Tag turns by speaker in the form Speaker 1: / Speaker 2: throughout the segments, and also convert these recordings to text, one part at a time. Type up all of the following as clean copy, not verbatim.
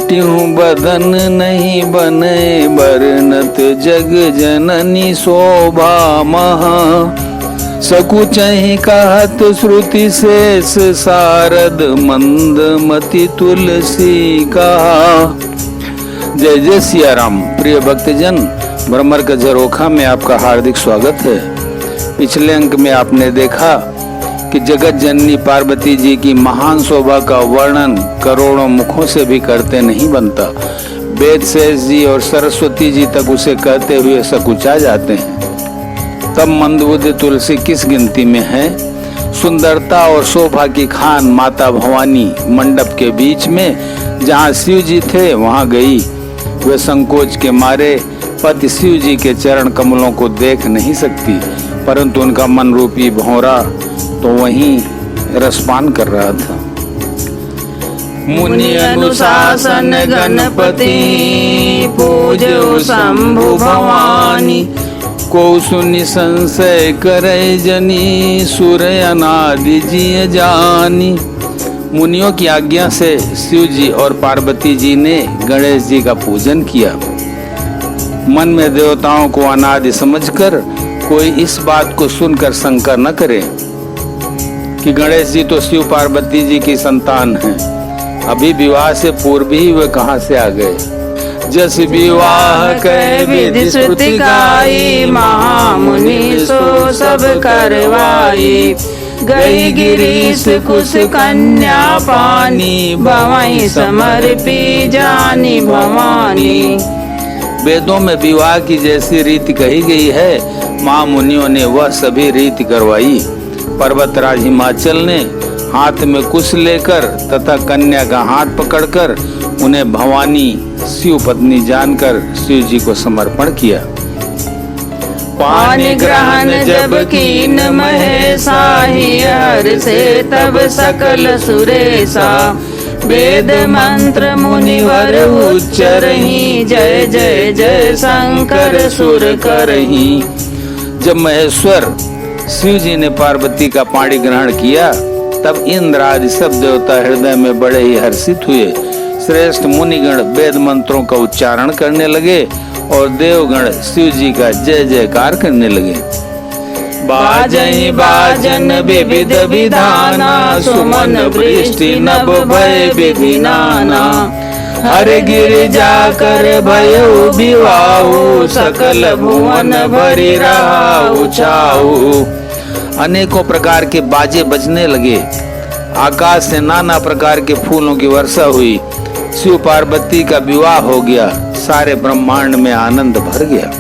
Speaker 1: काट्यूं बदन नहीं बने बरनत जग जननी शोभा महा सकुचहि कहत श्रुति शेष सारद मंदमति तुलसी कहा। जय जय सिया राम। प्रिय भक्तजन, भ्रमर का झरोखा में आपका हार्दिक स्वागत है। पिछले अंक में आपने देखा कि जगत जननी पार्वती जी की महान शोभा का वर्णन करोड़ों मुखों से भी करते नहीं बनता। वेद शेष जी और सरस्वती जी तक उसे कहते हुए सकुचा जाते हैं। तब मंदबुद्ध तुलसी किस गिनती में है। सुंदरता और शोभा की खान माता भवानी मंडप के बीच में जहाँ शिव जी थे वहाँ गई। वे संकोच के मारे पति शिव जी के चरण कमलों को देख नहीं सकती, परंतु उनका मन रूपी भौरा तो वहीं रसपान कर रहा था।
Speaker 2: मुनि अनुशासन गणपति पूजो शंभु भवानी
Speaker 1: को सुनि संशय करे जनी सुर अनादि जी जानी। मुनियों की आज्ञा से शिव जी और पार्वती जी ने गणेश जी का पूजन किया। मन में देवताओं को अनादि समझकर कोई इस बात को सुनकर शंका न करे कि गणेश जी तो शिव पार्वती जी की संतान हैं। अभी विवाह से पूर्व ही वे कहां से आ गए। जस विवाह कै विधि श्रुति गाई
Speaker 2: महामुनि सो सब करवाई गई गिरीश कुश कन्या पानी भवाई समर्पी जानी भवानी।
Speaker 1: वेदों में विवाह की जैसी रीति कही गई है, महामुनियों ने वह सभी रीति करवाई। पर्वतराज हिमाचल ने हाथ में कुश लेकर तथा कन्या का हाथ पकड़कर उन्हें भवानी शिव पत्नी जानकर शिव जी को समर्पण किया।
Speaker 2: पानी ग्रहण जब कीन महेशा हर से तब सकल सुरेशा वेद मंत्र मुनिवर उच्चरहि जय जय जय शंकर सुर करहि।
Speaker 1: जब महेश्वर शिव जी ने पार्वती का पाणी ग्रहण किया तब इंद्र आदि सब देवता हृदय में बड़े ही हर्षित हुए। श्रेष्ठ मुनिगण वेद मंत्रों का उच्चारण करने लगे और देवगण शिव जी का जय जयकार करने लगे।
Speaker 2: बाजहि बाजन विविध विधाना सुमन वृष्टि नभ भय विधि नाना हर गिर जाकर भयो विवाहु सकल भुवन भरि रहाउ छाऊ।
Speaker 1: अनेकों प्रकार के बाजे बजने लगे। आकाश से नाना प्रकार के फूलों की वर्षा हुई। शिव पार्वती का विवाह हो गया। सारे ब्रह्मांड में आनंद भर गया।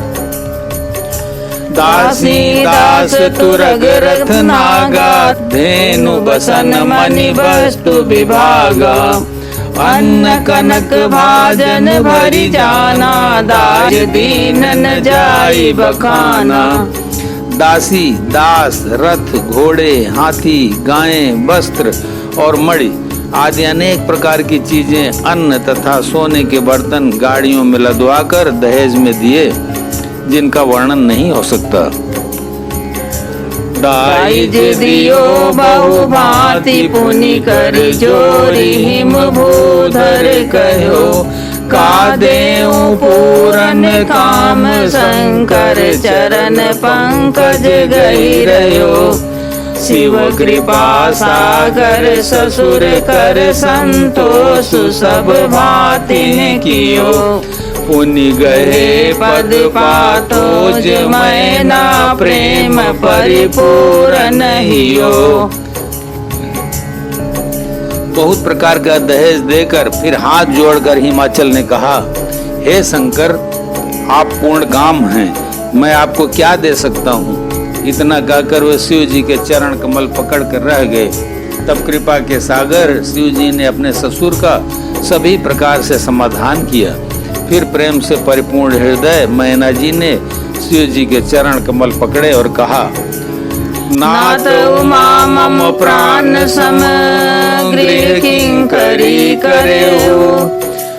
Speaker 2: दासी दास तुरग रथ नागा धेनु बसन मणि वस्तु विभागा अन्न कनक भाजन भरि जाना दास दीन न जाई बखाना।
Speaker 1: दासी दास रथ घोड़े हाथी गायें वस्त्र और मणि आदि अनेक प्रकार की चीजें अन्न तथा सोने के बर्तन गाड़ियों में लदवाकर दहेज में दिए, जिनका वर्णन नहीं हो सकता।
Speaker 2: दाइज दियो बहु भांति पुनि कर जोरी हिम भूधर कहो का देऊ पूरन काम शंकर चरण पंकज गही रहो। शिव कृपा सागर ससुर कर संतोष सब भांति कियो पुनि गए पद पातो मैना प्रेम परिपूर्ण हियो।
Speaker 1: बहुत प्रकार का दहेज देकर फिर हाथ जोड़कर हिमाचल ने कहा, हे शंकर, आप पूर्ण काम हैं, मैं आपको क्या दे सकता हूँ। इतना कहकर वे शिव जी के चरण कमल पकड़ कर रह गए। तब कृपा के सागर शिव जी ने अपने ससुर का सभी प्रकार से समाधान किया। फिर प्रेम से परिपूर्ण हृदय मैना जी ने शिव जी के चरण कमल पकड़े और कहा,
Speaker 2: नाथ उमा मम प्राण सम गृह किंकरी करेऊ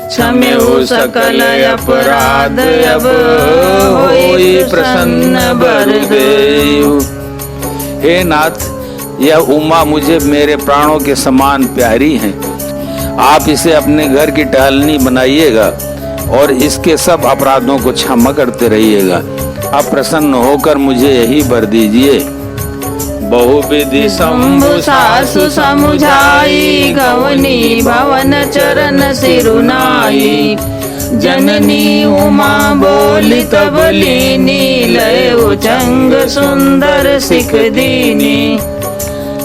Speaker 2: क्षम्यु सकल अपराध अब होई प्रसन्न बर देऊ।
Speaker 1: हे नाथ, यह उमा मुझे मेरे प्राणों के समान प्यारी हैं। आप इसे अपने घर की टहलनी बनाइएगा और इसके सब अपराधों को क्षमा करते रहिएगा। आप प्रसन्न होकर मुझे यही वर दीजिए। बहुविधि
Speaker 2: शंभु सासु समुझाई, गवनी भवन चरण सिरुनाई। जननी उमा बोली तब लीनी, लय उचंग सुंदर सिख दीनी।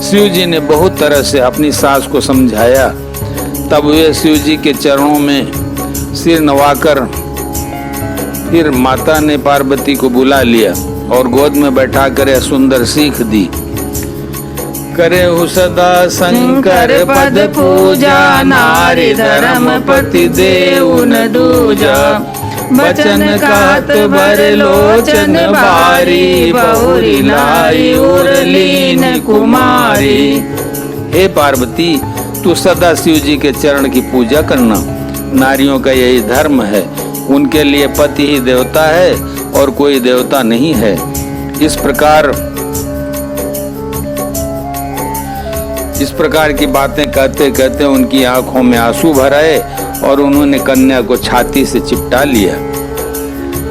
Speaker 1: शिव जी ने बहुत तरह से अपनी सास को समझाया। तब वे शिव जी के चरणों में सिर नवाकर फिर माता ने पार्वती को बुला लिया और गोद में बैठा कर यह सुंदर सीख दी। करे हु सदा शंकर पद पूजा, नारी धर्म पति देव न दूजा। बचन कहत भर लोचन बारी, बहुरी लाई उर्लीन कुमारी। हे पार्वती, तू सदा शिव जी के चरण की पूजा करना। नारियों का यही धर्म है। उनके लिए पति ही देवता है और कोई देवता नहीं है। इस प्रकार की बातें कहते कहते उनकी आंखों में आंसू भर आए और उन्होंने कन्या को छाती से चिपटा लिया।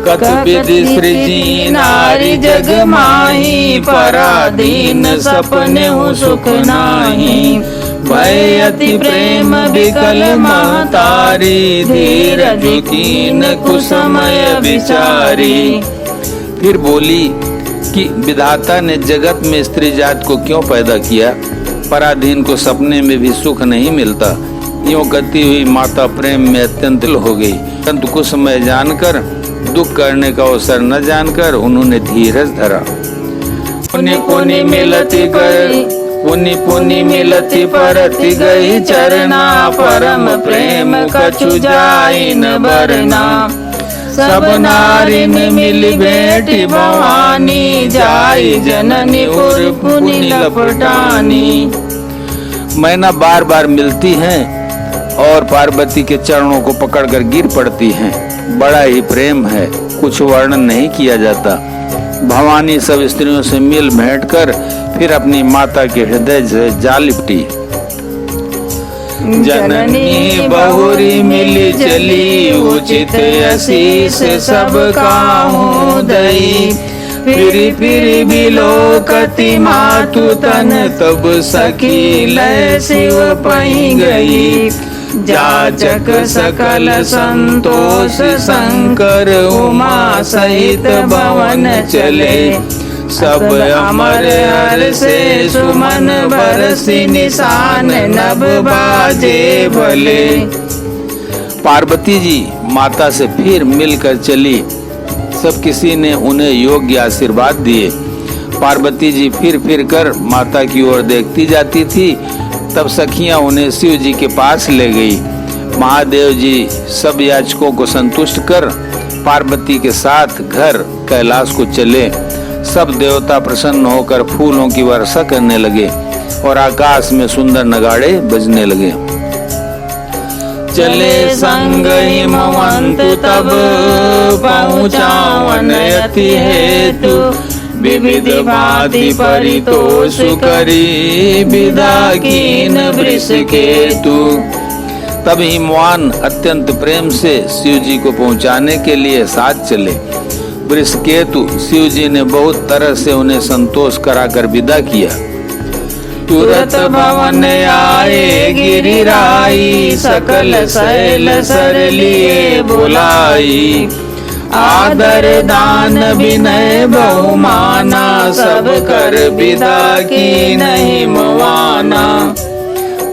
Speaker 1: कत विधि सृजी नारी जग माही, पराधीन सपने हूँ सुख नाही। भय अति प्रेम विकल महतारी, धीरज कीन कुसमय विचारी। फिर बोली कि विधाता ने जगत में स्त्री जात को क्यों पैदा किया? पराधीन को सपने में भी सुख नहीं मिलता। यूं कहती हुई माता प्रेम में अत्यंत हो गई, परंतु कुछ समय जानकर दुख करने का अवसर न जानकर उन्होंने धीरज धरा। पुनि पुनि मिलती गई, पुनि पुनि मिलती परति गई चरना। परम प्रेम कछु जाई न बरना। सब नारिन मिली बेटी भवानी, जाई जननी पुर पुनि लपटानी। मैना बार बार मिलती हैं और पार्वती के चरणों को पकड़कर गिर पड़ती हैं। बड़ा ही प्रेम है, कुछ वर्णन नहीं किया जाता। भवानी सब स्त्रियों से मिल भेंट कर फिर अपनी माता के हृदय से जा लिपटी। जननी बहुरी मिली चली, उचित आशीष सब काहू दई। फिर बिलोकति मातु तन, तब सखी लय शिव पई गई। जाचक सकल संतोष शंकर, उमा सहित भवन चले। सब अमर हर से सुमन बरसी, निशान नभ बाजे भले। पार्वती जी माता से फिर मिलकर चली। सब किसी ने उन्हें योग्य आशीर्वाद दिए। पार्वती जी फिर कर माता की ओर देखती जाती थी। तब सखियां उन्हें शिव जी के पास ले गई। महादेव जी सब याचकों को संतुष्ट कर पार्वती के साथ घर कैलाश को चले। सब देवता प्रसन्न होकर फूलों की वर्षा करने लगे और आकाश में सुंदर नगाड़े बजने लगे। चले संग हिमवंत तब, पहुँचावन यति हेतु। विविध भांति परितोष करी, विदा कीन वृष केतु। तब हिमवान अत्यंत प्रेम से शिव जी को पहुंचाने के लिए साथ चले। वृषकेतु शिव जी ने बहुत तरह से उन्हें संतोष कराकर विदा किया। तुरत भवन आए गिरिराई, सकल शैल सर लिए बुलाई। आदर दान विनय बहुमाना, सब कर विदा की नहीं मवाना।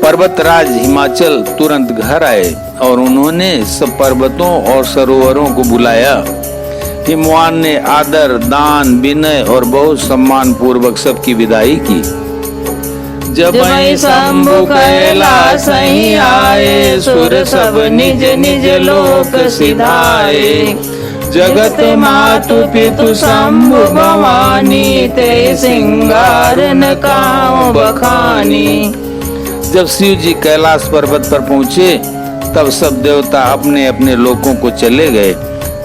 Speaker 1: पर्वतराज हिमाचल तुरंत घर आए और उन्होंने सब पर्वतों और सरोवरों को बुलाया। हिमवान ने आदर दान विनय और बहुत सम्मान पूर्वक सबकी विदाई की। जब शंभु कैलाश आए, सुर सब निज निज लोक सिधाए। जगत मातु पितु शंभु भवानी, ते सिंगार न काऊ बखानी। जब शिव जी कैलाश पर्वत पर पहुँचे तब सब देवता अपने अपने लोकों को चले गए।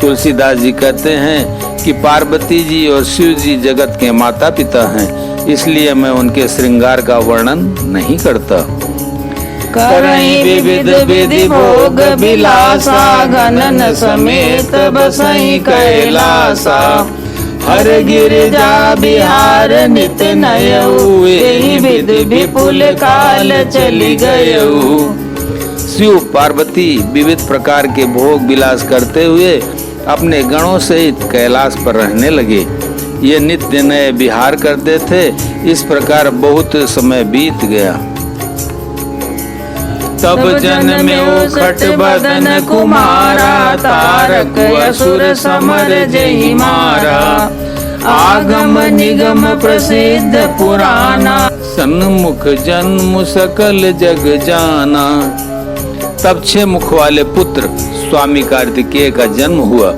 Speaker 1: तुलसीदास जी कहते हैं कि पार्वती जी और शिव जी जगत के माता पिता हैं, इसलिए मैं उनके श्रृंगार का वर्णन नहीं करता।
Speaker 2: करई विविध विधि भोग विलासा घनन समेत बसई कैलासा हर गिरिजा बिहार नित नयऊ एहि विध विपुल काल चली गयऊ।
Speaker 1: शिव पार्वती विविध प्रकार के भोग विलास करते हुए अपने गणों सहित कैलाश पर रहने लगे। ये नित्य नए विहार करते थे। इस प्रकार बहुत समय बीत गया। तब जन्म्यो खट बदन कुमारा तारक असुर समर जहि मारा आगम निगम प्रसिद्ध पुराना सन्मुख जन्म सकल जग जाना। तब 6 मुख वाले पुत्र स्वामी कार्तिकेय का जन्म हुआ।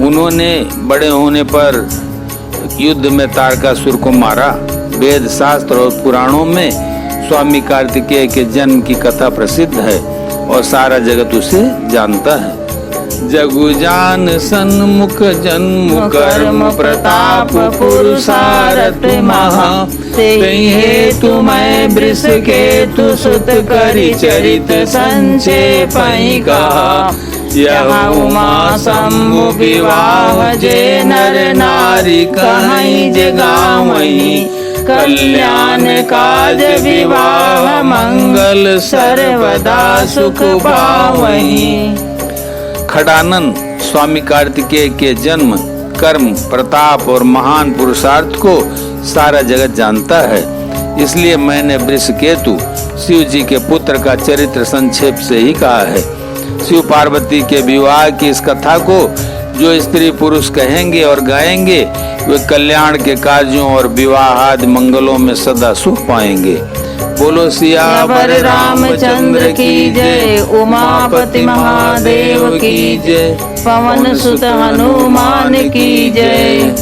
Speaker 1: उन्होंने बड़े होने पर युद्ध में तारकासुर को मारा। वेद शास्त्र और पुराणों में स्वामी कार्तिकेय के जन्म की कथा प्रसिद्ध है और सारा जगत उसे जानता है। जगु जान सन्मुख जन्म कर्म प्रताप पुरुषारथ महा तेहि हेतु मैं वृषकेतु सुत करि चरित संक्षेपहि कहा। यह उमा शंभु विवाह जे नर नारी कहीं जे गावहीं कल्याण काज विवाह मंगल सर्वदा सुख पावहीं। खडानन स्वामी कार्तिकेय के जन्म कर्म प्रताप और महान पुरुषार्थ को सारा जगत जानता है। इसलिए मैंने वृषकेतु शिव जी के पुत्र का चरित्र संक्षेप से ही कहा है। शिव पार्वती के विवाह की इस कथा को जो स्त्री पुरुष कहेंगे और गाएंगे वे कल्याण के कार्यों और विवाह आदि मंगलों में सदा सुख पाएंगे। बोलो सियावर रामचंद्र की जय। उमापति महादेव की जय। पवन सुत हनुमान की जय।